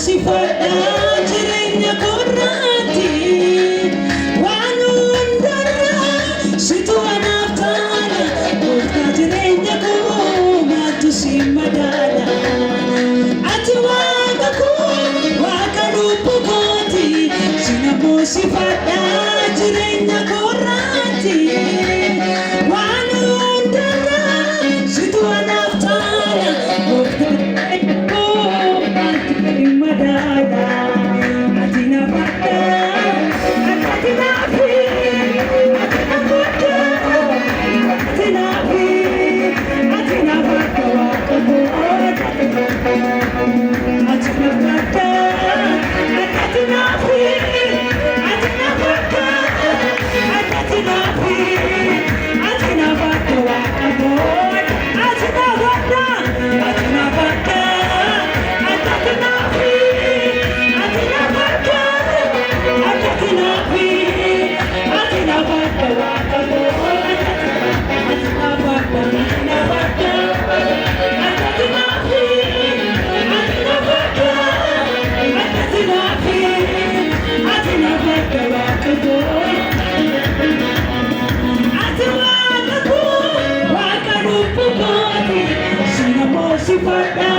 Sifadha jireenya koorraatti waan hundarraa situ anaaf taana gooftaa jireenya koo maaltu si madaala ati waaqa koo waaqa lubbuu kooti sinammoo sifadha jireenya koorraatti waan hundarraa situ anaaf taana gooftaa jireenya koo maaltu si madaala ati na fadha ati na fi ati na fi ati na fadha waaqa koo ati na fadha ati na fi ati na fadha ati na fi ati na fadha waaqa koo ati na fadha ati na fadha ati na fi ati na fadha ati na fi ati na fadha waaqa koo ati na fadha ati na fadha ati na fi ati na fadha ati na fi ati na fadha waaqa koo ati waaqa koo waaqa lubbuu kooti sinammoo sifadha